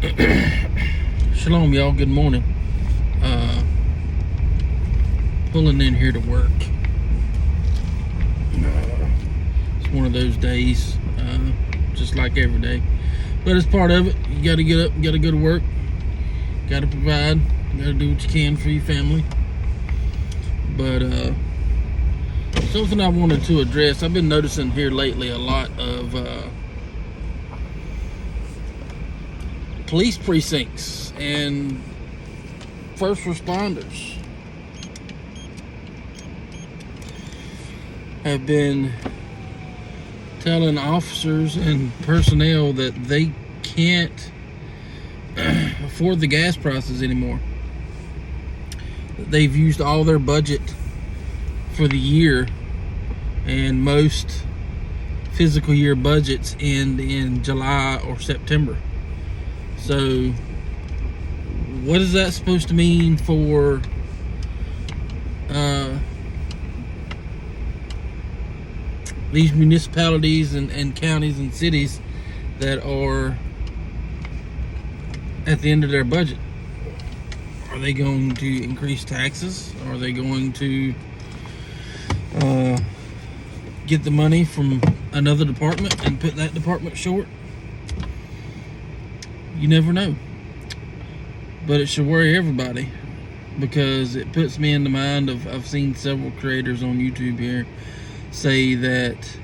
Shalom, y'all. Good morning. Pulling in here to work. It's one of those days, just like every day. But it's part of it. You got to get up, you got to go to work, got to provide, you got to do what you can for your family. But something I wanted to address, I've been noticing here lately a lot of police precincts and first responders have been telling officers and personnel that they can't afford the gas prices anymore. They've used all their budget for the year, and most fiscal year budgets end in July or September. So what is that supposed to mean for these municipalities and counties and cities that are at the end of their budget? Are they going to increase taxes? Are they going to get the money from another department and put that department short? You never know. But it should worry everybody, because it puts me in the mind of, I've seen several creators on YouTube here say that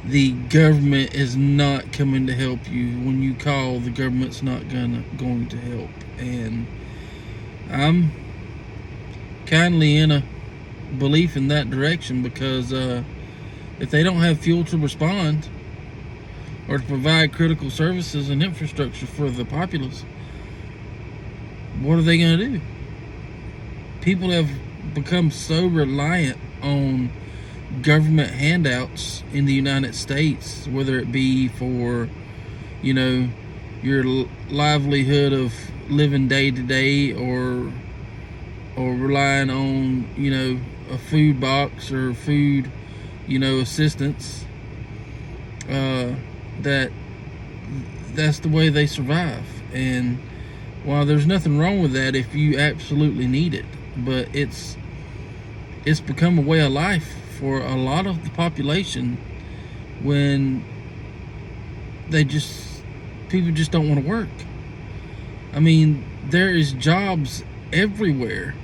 the government is not coming to help you. When you call, the government's not going to help. And I'm kindly in a belief in that direction, because if they don't have fuel to respond or to provide critical services and infrastructure for the populace, what are they going to do? People have become so reliant on government handouts in the United States, whether it be for, your livelihood of living day to day, or relying on, a food box or food, assistance, that's the way they survive. And while there's nothing wrong with that if you absolutely need it, but it's become a way of life for a lot of the population, when people just don't want to work. I mean, there is jobs everywhere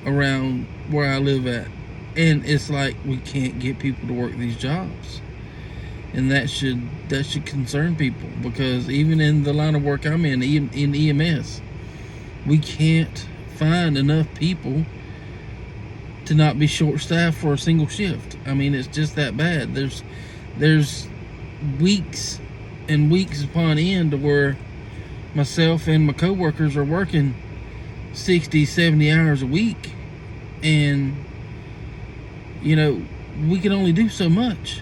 around where I live at, and it's like we can't get people to work these jobs. And that should concern people, because even in the line of work I'm in EMS, we can't find enough people to not be short-staffed for a single shift. I mean, it's just that bad. There's weeks and weeks upon end to where myself and my coworkers are working 60, 70 hours a week, and we can only do so much.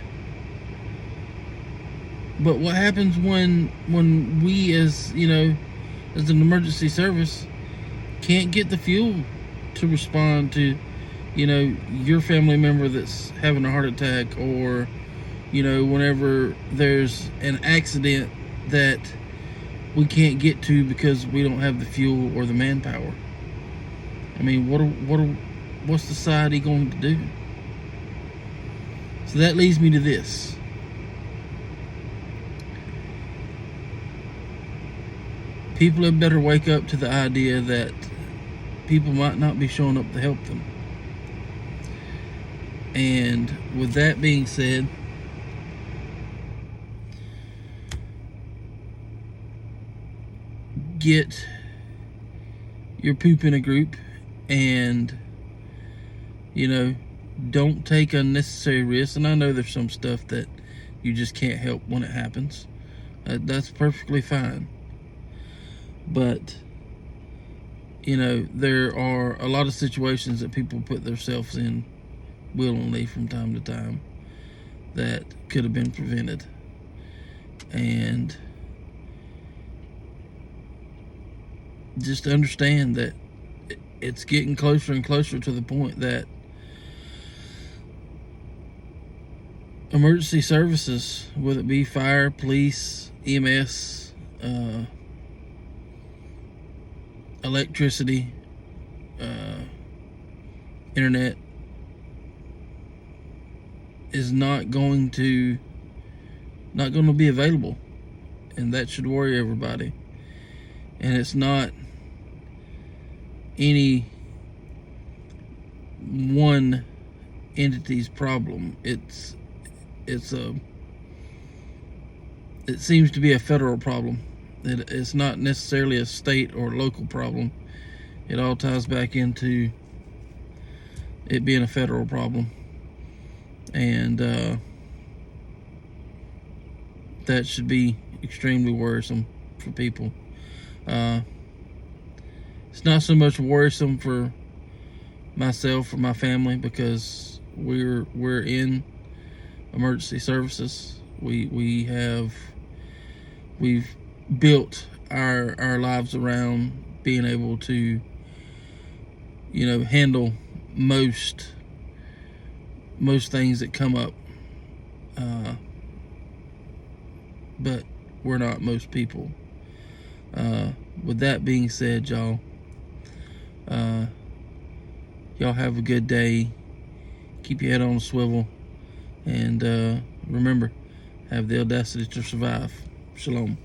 But what happens when we, as as an emergency service, can't get the fuel to respond to your family member that's having a heart attack, or whenever there's an accident that we can't get to because we don't have the fuel or the manpower? I mean, what's society going to do? So that leads me to this. People had better wake up to the idea that people might not be showing up to help them. And with that being said, get your poop in a group, and don't take unnecessary risks. And I know there's some stuff that you just can't help when it happens. That's perfectly fine. But there are a lot of situations that people put themselves in willingly from time to time that could have been prevented. And just understand that it's getting closer and closer to the point that emergency services, whether it be fire, police, EMS, electricity, internet is not going to be available, and that should worry everybody. And it's not any one entity's problem. It seems to be a federal problem. It's not necessarily a state or local problem. It all ties back into it being a federal problem, and that should be extremely worrisome for people. It's not so much worrisome for myself or my family, because we're in emergency services. We've built our lives around being able to, handle most things that come up. But we're not most people. With that being said, y'all have a good day. Keep your head on a swivel, and remember, have the audacity to survive. Shalom.